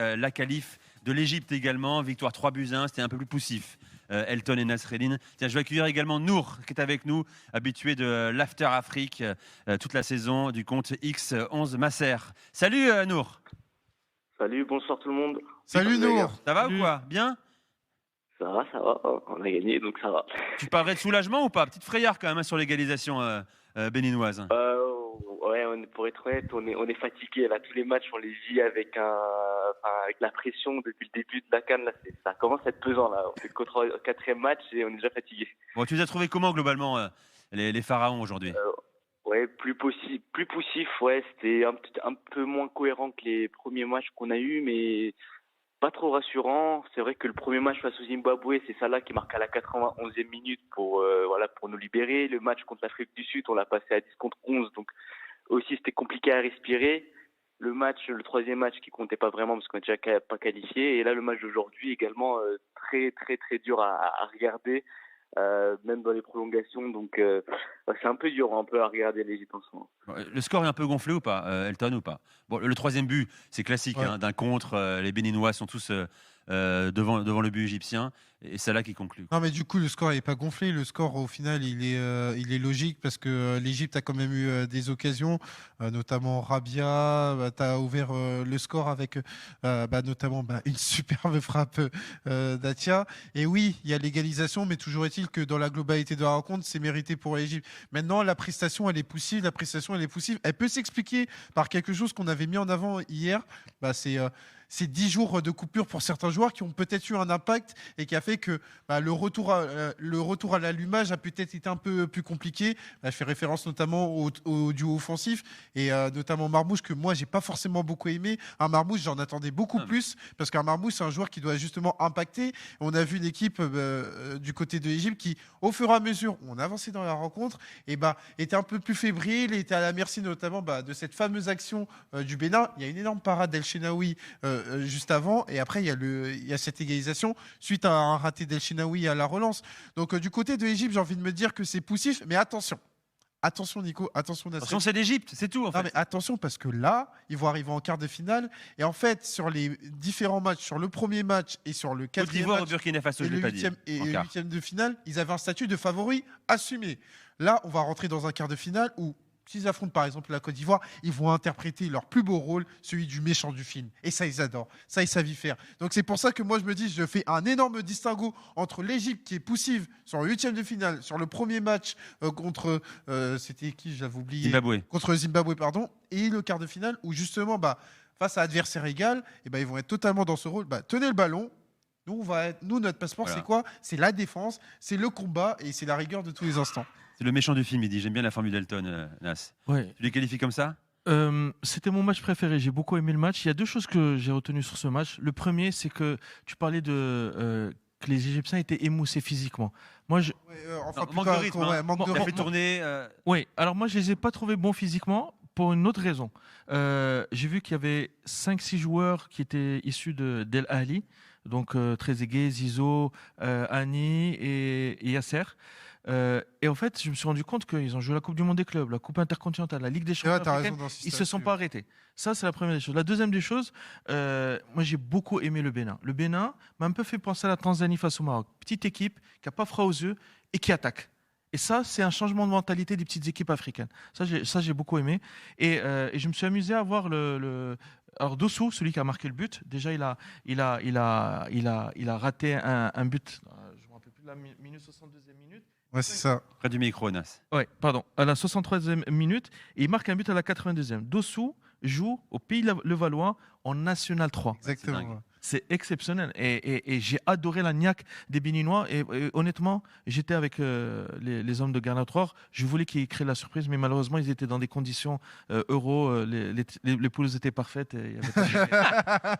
La qualif de l'Égypte également, victoire 3-1, c'était un peu plus poussif. Elton et Nasreddin. Tiens, je vais accueillir également Nour qui est avec nous, habitué de l'After Afrique toute la saison du compte X11 Masser. Salut Nour. Salut, bonsoir tout le monde. Salut Vous allez bien? Nour. Ça va ou Salut. quoi? Bien? Ça va, on a gagné donc ça va. Tu parlerais de soulagement ou pas? Petite frayeur quand même hein, sur l'égalisation béninoise. Ouais, pour être honnête, on est fatigué là. Tous les matchs, on les vit avec avec la pression depuis le début de la CAN. Là, ça commence à être pesant là. On fait le quatrième match et on est déjà fatigué. Bon, tu les as trouvés comment globalement les pharaons aujourd'hui? Ouais, plus poussif. Ouais, c'était un peu moins cohérent que les premiers matchs qu'on a eus, mais pas trop rassurant. C'est vrai que le premier match face au Zimbabwe, c'est Salah qui marque à la 91e minute pour nous libérer. Le match contre l'Afrique du Sud, on l'a passé à 10 contre 11, donc aussi c'était compliqué à respirer. Le troisième match qui comptait pas vraiment parce qu'on n'est déjà pas qualifié. Et là, le match d'aujourd'hui également très très très dur à regarder, même dans les prolongations. Donc c'est un peu dur, un peu à regarder l'Égypte en ce moment. Le score est un peu gonflé ou pas, Elton ou pas? Bon, le troisième but, c'est classique, Ouais. hein, d'un contre. Les Béninois sont tous devant le but égyptien. Et c'est là qui conclut. Non mais du coup le score n'est pas gonflé, le score au final il est logique parce que l'Égypte a quand même eu des occasions, notamment Rabia, tu as ouvert le score avec notamment une superbe frappe d'Atia. Et oui, il y a l'égalisation, mais toujours est-il que dans la globalité de la rencontre, c'est mérité pour l'Égypte. Maintenant, la prestation elle est poussive, elle peut s'expliquer par quelque chose qu'on avait mis en avant hier, c'est 10 jours de coupure pour certains joueurs qui ont peut-être eu un impact et qui a fait que le retour à l'allumage a peut-être été un peu plus compliqué. Je fais référence notamment au duo offensif et notamment Marmouche que moi j'ai pas forcément beaucoup aimé. Un Marmouche j'en attendais beaucoup plus parce qu'un Marmouche c'est un joueur qui doit justement impacter. On a vu une équipe du côté de l'Égypte qui au fur et à mesure on avançait dans la rencontre et était un peu plus fébrile et était à la merci notamment de cette fameuse action du Bénin. Il y a une énorme parade d'El Shenaoui juste avant et après il y a cette égalisation suite à un raté d'El Shenaoui à la relance. Donc du côté de l'Égypte, j'ai envie de me dire que c'est poussif, mais attention Nico, attention Nasser. Attention, c'est l'Égypte, c'est tout en fait. Non mais attention parce que là, ils vont arriver en quart de finale et en fait sur les différents matchs, sur le premier match et sur le Côte quatrième d'Ivoire match au Burkina Faso, et je le l'ai pas dit. huitième de finale, ils avaient un statut de favori assumé. Là, on va rentrer dans un quart de finale où s'ils affrontent par exemple la Côte d'Ivoire, ils vont interpréter leur plus beau rôle, celui du méchant du film. Et ça, ils adorent. Ça, ils savent y faire. Donc c'est pour ça que moi, je me dis, je fais un énorme distinguo entre l'Égypte qui est poussive sur le huitième de finale, sur le premier match contre, c'était qui, j'avais oublié Zimbabwe. Contre Zimbabwe, pardon, et le quart de finale où justement, face à adversaire égal, ils vont être totalement dans ce rôle. Tenez le ballon. Nous, notre passeport, Voilà. c'est quoi? C'est la défense, c'est le combat et c'est la rigueur de tous les instants. C'est le méchant du film, il dit. J'aime bien la formule d'Elton, Nas. Ouais. Tu les qualifies comme ça? C'était mon match préféré. J'ai beaucoup aimé le match. Il y a deux choses que j'ai retenues sur ce match. Le premier, c'est que tu parlais que les Égyptiens étaient émoussés physiquement. Moi, manque de rythme. Il a fait tourner. Oui, alors moi, je les ai pas trouvés bons physiquement pour une autre raison. J'ai vu qu'il y avait 5-6 joueurs qui étaient issus d'El Ahly, donc Trezeguet, Zizou, Hani et Yasser. Et en fait, je me suis rendu compte qu'ils ont joué la Coupe du Monde des clubs, la Coupe intercontinentale, la Ligue des champions africaine. Ils ne se sont pas arrêtés. Ça, c'est la première des choses. La deuxième des choses, moi, j'ai beaucoup aimé le Bénin. Le Bénin m'a un peu fait penser à la Tanzanie face au Maroc. Petite équipe qui n'a pas froid aux yeux et qui attaque. Et ça, c'est un changement de mentalité des petites équipes africaines. Ça, j'ai beaucoup aimé. Et je me suis amusé à voir alors Dossou, celui qui a marqué le but. Déjà, il a raté un but. Je me rappelle plus de la minute 62e minute. Ouais, c'est ça. Près du micro, Nas. Ouais, pardon. À la 63e minute, et il marque un but à la 82e. Dossou joue au Pays Levallois en National 3. Exactement. C'est exceptionnel. Et j'ai adoré la niaque des Béninois. Et honnêtement, j'étais avec les hommes de Garnatroir. Je voulais qu'ils créent la surprise, mais malheureusement, ils étaient dans des conditions euro. Les poules étaient parfaites. Et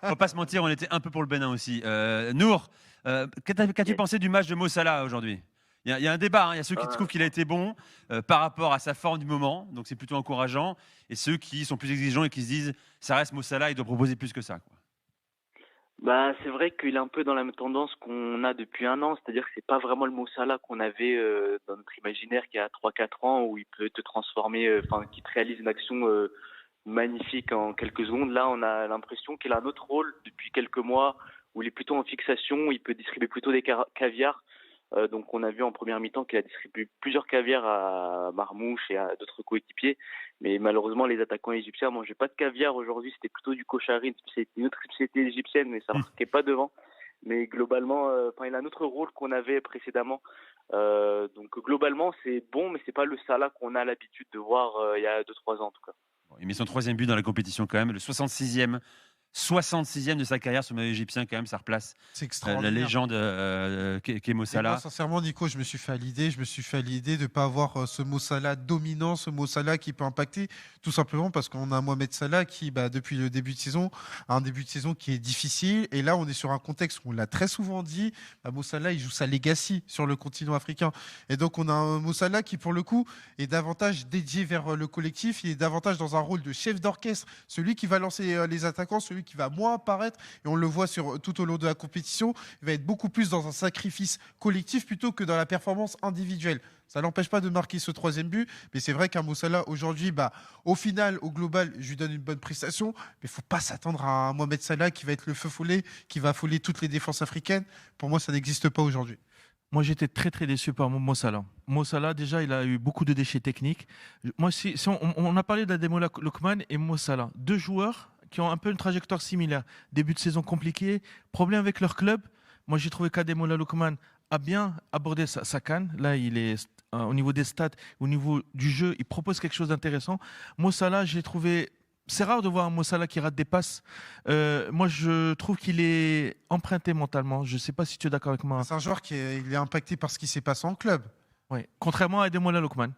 On va pas se mentir, on était un peu pour le Bénin aussi. Nour, qu'as-tu pensé du match de Mo Salah aujourd'hui? Il y a un débat, hein. Il y a ceux qui trouvent qu'il a été bon par rapport à sa forme du moment, donc c'est plutôt encourageant, et ceux qui sont plus exigeants et qui se disent ça reste Mo Salah, il doit proposer plus que ça, quoi. C'est vrai qu'il est un peu dans la même tendance qu'on a depuis un an, c'est-à-dire que c'est pas vraiment le Mo Salah qu'on avait dans notre imaginaire qu'il y a 3-4 ans où il peut te transformer, qui te réalise une action magnifique en quelques secondes. Là, on a l'impression qu'il a un autre rôle depuis quelques mois où il est plutôt en fixation. Il peut distribuer plutôt des caviars. Donc, on a vu en première mi-temps qu'il a distribué plusieurs caviars à Marmouche et à d'autres coéquipiers. Mais malheureusement, les attaquants égyptiens mangeaient pas de caviar aujourd'hui. C'était plutôt du koshari, une autre spécialité égyptienne, mais ça marquait pas devant. Mais globalement, il a un autre rôle qu'on avait précédemment. Donc globalement, c'est bon, mais c'est pas le Salah qu'on a l'habitude de voir il y a 2-3 ans en tout cas. Bon, il met son 3e but dans la compétition quand même, le 66e de sa carrière sur le maillot égyptien quand même, ça replace C'est la extraordinaire. légende qu'est Mo Et Salah. moi, sincèrement, Nico, je me suis fait à l'idée de ne pas avoir ce Mo Salah dominant, ce Mo Salah qui peut impacter, tout simplement parce qu'on a Mohamed Salah qui, depuis le début de saison, a un début de saison qui est difficile. Et là, on est sur un contexte où on l'a très souvent dit, Mo Salah, il joue sa legacy sur le continent africain. Et donc, on a un Mo Salah qui, pour le coup, est davantage dédié vers le collectif. Il est davantage dans un rôle de chef d'orchestre, celui qui va lancer les attaquants, celui qui va moins apparaître. Et on le voit tout au long de la compétition. Il va être beaucoup plus dans un sacrifice collectif plutôt que dans la performance individuelle. Ça n'empêche pas de marquer ce 3e but, mais c'est vrai qu'un Mo Salah aujourd'hui, au final, au global, je lui donne une bonne prestation, mais il ne faut pas s'attendre à un Mohamed Salah qui va être le feu follet, qui va affoler toutes les défenses africaines. Pour moi, ça n'existe pas aujourd'hui. Moi, j'étais très très déçu par Mo Salah. Mo Salah, déjà, il a eu beaucoup de déchets techniques. Moi, si on a parlé d'Ademola Lookman et Mo Salah, 2 joueurs qui ont un peu une trajectoire similaire. Début de saison compliqué, problème avec leur club. Moi, j'ai trouvé qu'Ademola Lookman a bien abordé sa CAN. Là, il est au niveau des stats, au niveau du jeu, il propose quelque chose d'intéressant. Mo Salah, j'ai trouvé... C'est rare de voir un Mo Salah qui rate des passes. Moi, je trouve qu'il est emprunté mentalement. Je ne sais pas si tu es d'accord avec moi. C'est un joueur il est impacté par ce qui s'est passé en club. Oui. Contrairement à Ademola Lookman.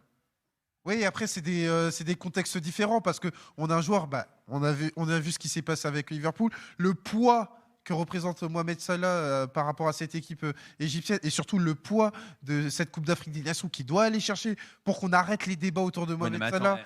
Oui, après, c'est des contextes différents parce qu'on a un joueur, on a vu ce qui s'est passé avec Liverpool, le poids que représente Mohamed Salah par rapport à cette équipe égyptienne et surtout le poids de cette Coupe d'Afrique des Nations qui doit aller chercher pour qu'on arrête les débats autour de Mohamed Salah.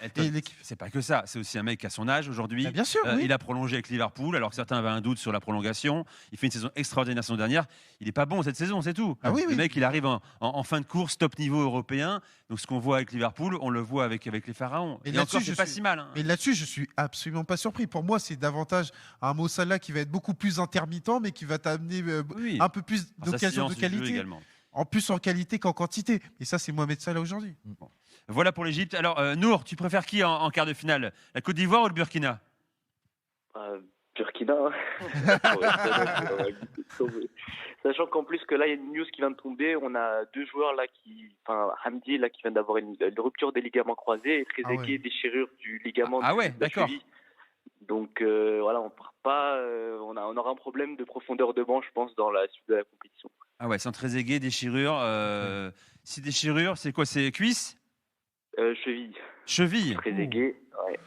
C'est pas que ça, c'est aussi un mec qui a son âge aujourd'hui. Bien sûr, oui. Il a prolongé avec Liverpool, alors que certains avaient un doute sur la prolongation. Il fait une saison extraordinaire la saison dernière. Il n'est pas bon cette saison, c'est tout. Le mec, il arrive en fin de course, top niveau européen. Donc ce qu'on voit avec Liverpool, on le voit avec les Pharaons. Et encore, c'est pas si mal. Hein. Et là-dessus, je suis absolument pas surpris. Pour moi, c'est davantage un Mo Salah qui va être beaucoup plus intermittent, mais qui va t'amener un peu plus d'occasions de qualité. En plus en qualité qu'en quantité. Et ça, c'est Mohamed Salah aujourd'hui. Bon. Voilà pour l'Égypte. Alors, Nour, tu préfères qui en quart de finale? La Côte d'Ivoire ou le Burkina? Burkina. Sachant qu'en plus que là, il y a une news qui vient de tomber. On a 2 joueurs là Hamdi là qui vient d'avoir une rupture des ligaments croisés et Trezeguet déchirure du ligament. Ah ouais, d'accord. Donc voilà, on part pas. On aura un problème de profondeur de banc, je pense, dans la suite de la compétition. Ah ouais, sans Trezeguet, déchirure. Si déchirure, c'est quoi? C'est cuisse? Cheville. Cheville. Trezeguet.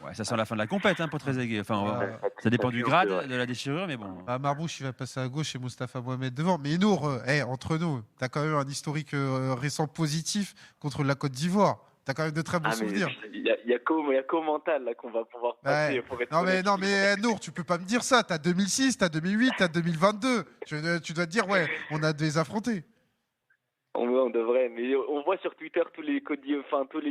Ouais, ça sent la fin de la compète pour Trezeguet. Enfin, ça dépend du grade de la déchirure, mais bon. Marmouche, il va passer à gauche et Moustapha Mohamed devant. Mais Nour, entre nous, tu as quand même un historique récent positif contre la Côte d'Ivoire. Tu as quand même de très bons souvenirs. Il y a qu'au mental là, qu'on va pouvoir passer. Non mais Nour, tu peux pas me dire ça. Tu as 2006, tu as 2008, tu as 2022. Tu dois te dire, on a des affrontés. On devrait, mais on voit sur Twitter tous les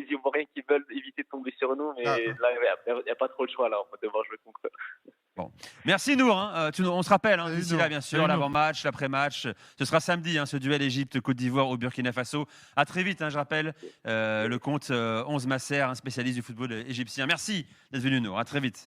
Ivoiriens qui veulent éviter de tomber sur nous, mais là, il n'y a pas trop le choix, là, on va devoir jouer contre eux. Bon. Merci Nour, on se rappelle d'ici là, bien sûr, Salut, l'avant-match, l'après-match. Ce sera samedi, ce duel Égypte-Côte d'Ivoire au Burkina Faso. À très vite, je rappelle, le compte 11 Masser, un spécialiste du football égyptien. Merci d'être venu Nour, à très vite.